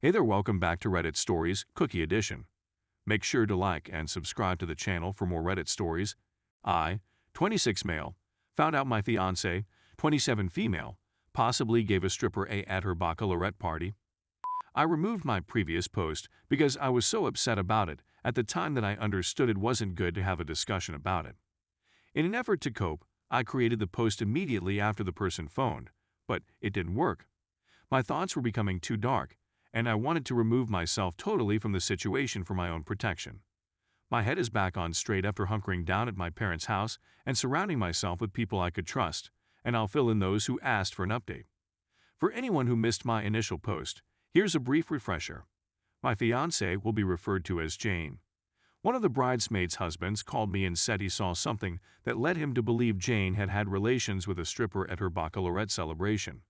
Hey there, welcome back to Reddit Stories, Cookie Edition. Make sure to like and subscribe to the channel for more Reddit stories. I, 26 male, found out my fiancé, 27 female, possibly gave a stripper A at her bachelorette party. I removed my previous post because I was so upset about it at the time that I understood it wasn't good to have a discussion about it. In an effort to cope, I created the post immediately after the person phoned, but it didn't work. My thoughts were becoming too dark, and I wanted to remove myself totally from the situation for my own protection. My head is back on straight after hunkering down at my parents' house and surrounding myself with people I could trust, and I'll fill in those who asked for an update. For anyone who missed my initial post, here's a brief refresher. My fiancée will be referred to as Jane. One of the bridesmaids' husbands called me and said he saw something that led him to believe Jane had had relations with a stripper at her bachelorette celebration.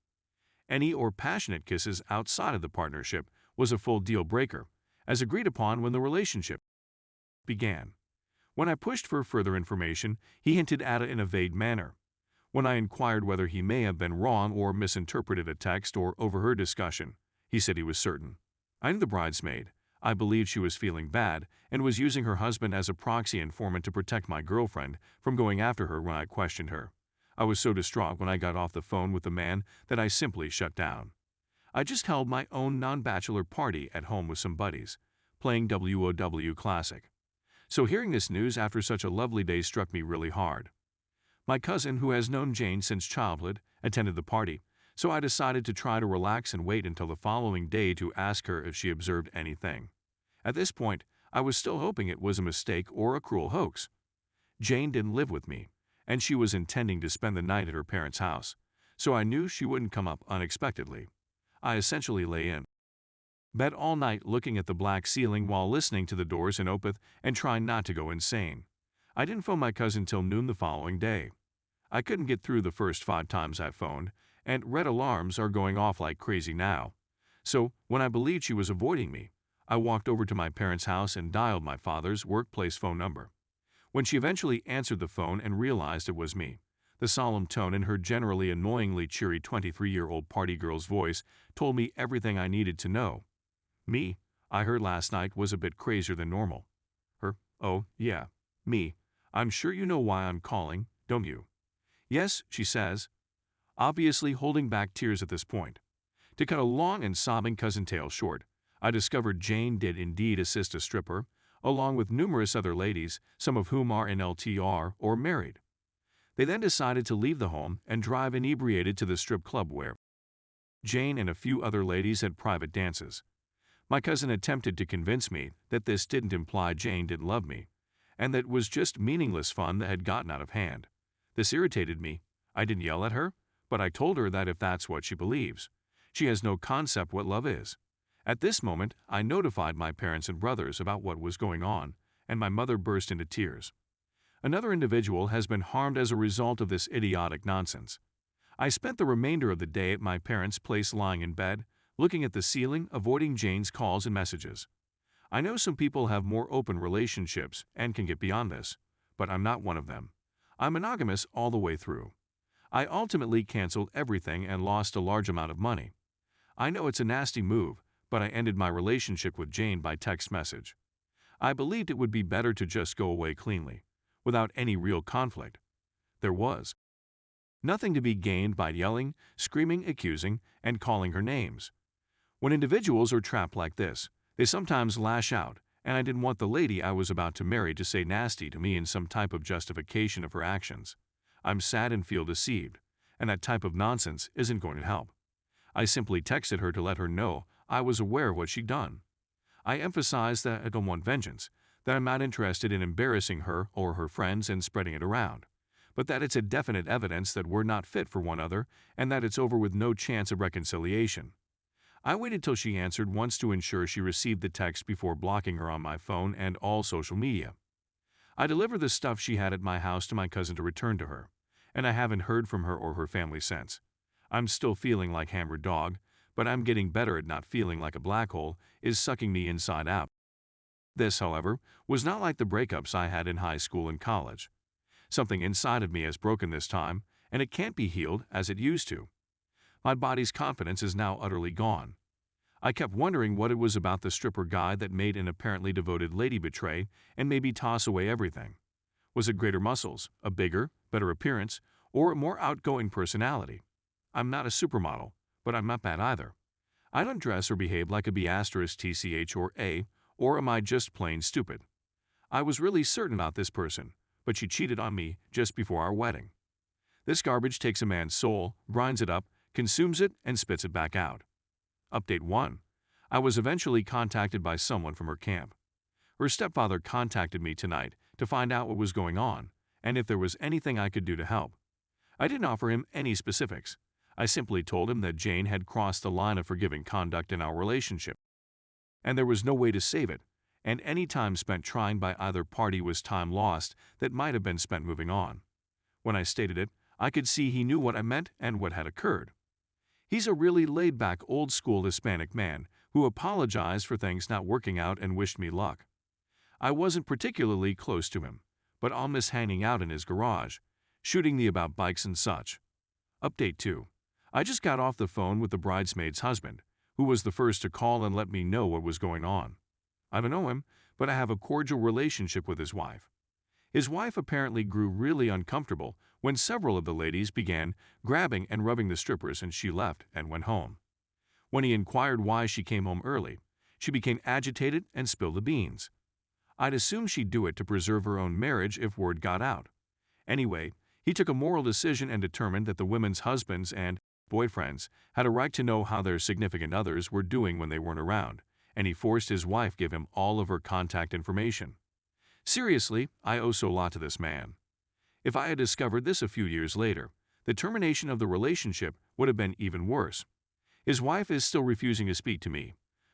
Any or passionate kisses outside of the partnership was a full deal breaker, as agreed upon when the relationship began. When I pushed for further information, he hinted at it in a vague manner. When I inquired whether he may have been wrong or misinterpreted a text or overheard discussion, he said he was certain. I knew the bridesmaid. I believed she was feeling bad and was using her husband as a proxy informant to protect my girlfriend from going after her when I questioned her. I was so distraught when I got off the phone with the man that I simply shut down. I just held my own non-bachelor party at home with some buddies, playing WOW Classic. So hearing this news after such a lovely day struck me really hard. My cousin, who has known Jane since childhood, attended the party, so I decided to try to relax and wait until the following day to ask her if she observed anything. At this point, I was still hoping it was a mistake or a cruel hoax. Jane didn't live with me, and she was intending to spend the night at her parents' house, so I knew she wouldn't come up unexpectedly. I essentially lay in bed all night looking at the black ceiling while listening to the doors in Opeth and trying not to go insane. I didn't phone my cousin till noon the following day. I couldn't get through the first 5 times I phoned, and red alarms are going off like crazy now. So, when I believed she was avoiding me, I walked over to my parents' house and dialed my father's workplace phone number. When she eventually answered the phone and realized it was me, the solemn tone in her generally annoyingly cheery 23-year-old party girl's voice told me everything I needed to know. Me, I heard last night, was a bit crazier than normal. Her, oh, yeah, me. I'm sure you know why I'm calling, don't you? Yes, she says, obviously holding back tears at this point. To cut a long and sobbing cousin tale short, I discovered Jane did indeed assist a stripper, along with numerous other ladies, some of whom are in LTR or married. They then decided to leave the home and drive inebriated to the strip club where Jane and a few other ladies had private dances. My cousin attempted to convince me that this didn't imply Jane didn't love me, and that it was just meaningless fun that had gotten out of hand. This irritated me. I didn't yell at her, but I told her that if that's what she believes, she has no concept what love is. At this moment, I notified my parents and brothers about what was going on, and my mother burst into tears. Another individual has been harmed as a result of this idiotic nonsense. I spent the remainder of the day at my parents' place lying in bed, looking at the ceiling, avoiding Jane's calls and messages. I know some people have more open relationships and can get beyond this, but I'm not one of them. I'm monogamous all the way through. I ultimately canceled everything and lost a large amount of money. I know it's a nasty move, but I ended my relationship with Jane by text message. I believed it would be better to just go away cleanly, without any real conflict. There was nothing to be gained by yelling, screaming, accusing, and calling her names. When individuals are trapped like this, they sometimes lash out, and I didn't want the lady I was about to marry to say nasty to me in some type of justification of her actions. I'm sad and feel deceived, and that type of nonsense isn't going to help. I simply texted her to let her know I was aware of what she'd done. I emphasized that I don't want vengeance, that I'm not interested in embarrassing her or her friends and spreading it around, but that it's a definite evidence that we're not fit for one another and that it's over with no chance of reconciliation. I waited till she answered once to ensure she received the text before blocking her on my phone and all social media. I delivered the stuff she had at my house to my cousin to return to her, and I haven't heard from her or her family since. I'm still feeling like hammered dog, but I'm getting better at not feeling like a black hole is sucking me inside out. This, however, was not like the breakups I had in high school and college. Something inside of me has broken this time, and it can't be healed as it used to. My body's confidence is now utterly gone. I kept wondering what it was about the stripper guy that made an apparently devoted lady betray and maybe toss away everything. Was it greater muscles, a bigger, better appearance, or a more outgoing personality? I'm not a supermodel, but I'm not bad either. I don't dress or behave like a B*TCH or A, or am I just plain stupid? I was really certain about this person, but she cheated on me just before our wedding. This garbage takes a man's soul, grinds it up, consumes it, and spits it back out. Update 1. I was eventually contacted by someone from her camp. Her stepfather contacted me tonight to find out what was going on and if there was anything I could do to help. I didn't offer him any specifics. I simply told him that Jane had crossed the line of forgiving conduct in our relationship, and there was no way to save it, and any time spent trying by either party was time lost that might have been spent moving on. When I stated it, I could see he knew what I meant and what had occurred. He's a really laid-back, old-school Hispanic man who apologized for things not working out and wished me luck. I wasn't particularly close to him, but I'll miss hanging out in his garage, shooting the about bikes and such. Update 2. I just got off the phone with the bridesmaid's husband, who was the first to call and let me know what was going on. I don't know him, but I have a cordial relationship with his wife. His wife apparently grew really uncomfortable when several of the ladies began grabbing and rubbing the strippers and she left and went home. When he inquired why she came home early, she became agitated and spilled the beans. I'd assume she'd do it to preserve her own marriage if word got out. Anyway, he took a moral decision and determined that the women's husbands and boyfriends had a right to know how their significant others were doing when they weren't around, and he forced his wife give him all of her contact information. Seriously, I owe so a lot to this man. If I had discovered this a few years later, the termination of the relationship would have been even worse. His wife is still refusing to speak to me,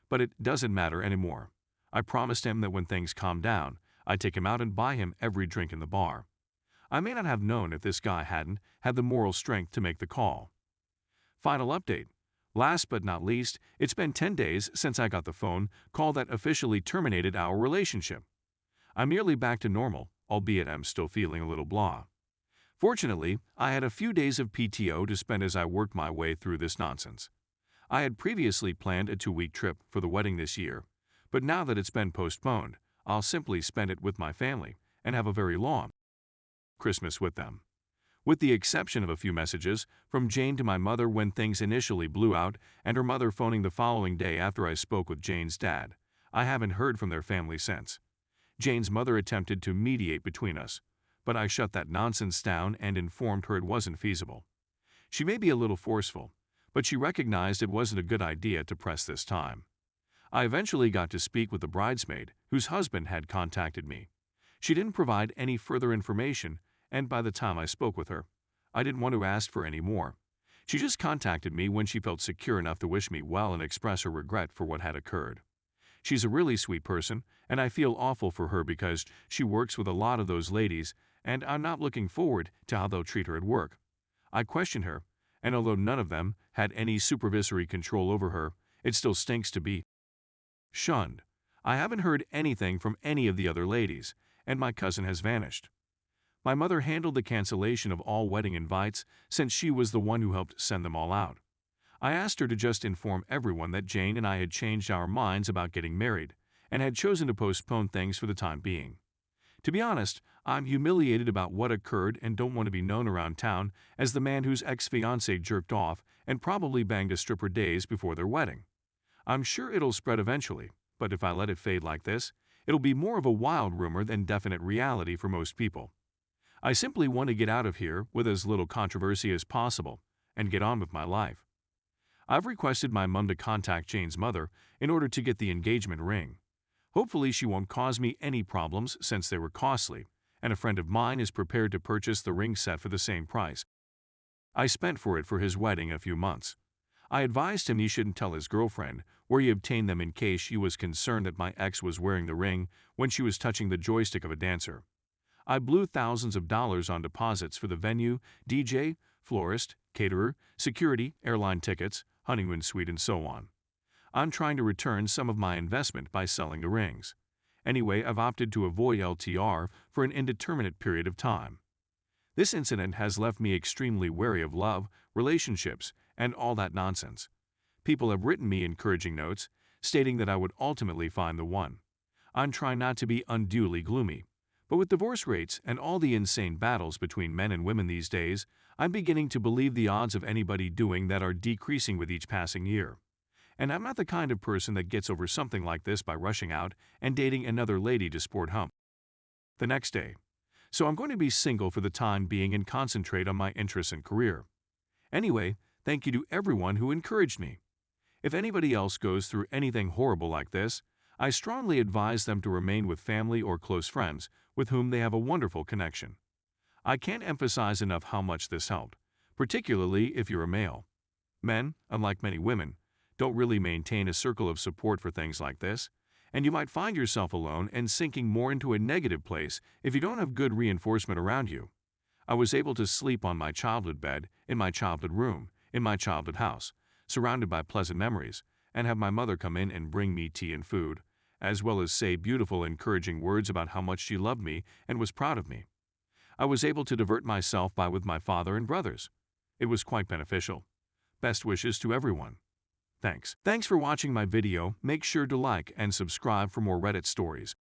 but it doesn't matter anymore. I promised him that when things calmed down, I'd take him out and buy him every drink in the bar. I may not have known if this guy hadn't had the moral strength to make the call. Final update. Last but not least, it's been 10 days since I got the phone call that officially terminated our relationship. I'm nearly back to normal, albeit I'm still feeling a little blah. Fortunately, I had a few days of PTO to spend as I worked my way through this nonsense. I had previously planned a 2-week trip for the wedding this year, but now that it's been postponed, I'll simply spend it with my family and have a very long Christmas with them. With the exception of a few messages from Jane to my mother when things initially blew out and her mother phoning the following day after I spoke with Jane's dad, I haven't heard from their family since. Jane's mother attempted to mediate between us, but I shut that nonsense down and informed her it wasn't feasible. She may be a little forceful, but she recognized it wasn't a good idea to press this time. I eventually got to speak with the bridesmaid, whose husband had contacted me. She didn't provide any further information, and by the time I spoke with her, I didn't want to ask for any more. She just contacted me when she felt secure enough to wish me well and express her regret for what had occurred. She's a really sweet person, and I feel awful for her because she works with a lot of those ladies, and I'm not looking forward to how they'll treat her at work. I questioned her, and although none of them had any supervisory control over her, it still stinks to be shunned. I haven't heard anything from any of the other ladies, and my cousin has vanished. My mother handled the cancellation of all wedding invites since she was the one who helped send them all out. I asked her to just inform everyone that Jane and I had changed our minds about getting married and had chosen to postpone things for the time being. To be honest, I'm humiliated about what occurred and don't want to be known around town as the man whose ex-fiancée jerked off and probably banged a stripper days before their wedding. I'm sure it'll spread eventually, but if I let it fade like this, it'll be more of a wild rumor than definite reality for most people. I simply want to get out of here with as little controversy as possible and get on with my life. I've requested my mom to contact Jane's mother in order to get the engagement ring. Hopefully she won't cause me any problems since they were costly, and a friend of mine is prepared to purchase the ring set for the same price I spent for it for his wedding in a few months. I advised him he shouldn't tell his girlfriend where he obtained them in case she was concerned that my ex was wearing the ring when she was touching the joystick of a dancer. I blew thousands of dollars on deposits for the venue, DJ, florist, caterer, security, airline tickets, honeymoon suite, and so on. I'm trying to return some of my investment by selling the rings. Anyway, I've opted to avoid LTR for an indeterminate period of time. This incident has left me extremely wary of love, relationships, and all that nonsense. People have written me encouraging notes, stating that I would ultimately find the one. I'm trying not to be unduly gloomy, but with divorce rates and all the insane battles between men and women these days, I'm beginning to believe the odds of anybody doing that are decreasing with each passing year. And I'm not the kind of person that gets over something like this by rushing out and dating another lady to sport hump the next day. So I'm going to be single for the time being and concentrate on my interests and career. Anyway, thank you to everyone who encouraged me. If anybody else goes through anything horrible like this, I strongly advise them to remain with family or close friends with whom they have a wonderful connection. I can't emphasize enough how much this helped, particularly if you're a male. Men, unlike many women, don't really maintain a circle of support for things like this, and you might find yourself alone and sinking more into a negative place if you don't have good reinforcement around you. I was able to sleep on my childhood bed, in my childhood room, in my childhood house, surrounded by pleasant memories, and have my mother come in and bring me tea and food, as well as say beautiful, encouraging words about how much she loved me and was proud of me. I was able to divert myself with my father and brothers. It was quite beneficial. Best wishes to everyone. Thanks. Thanks for watching my video. Make sure to like and subscribe for more Reddit stories.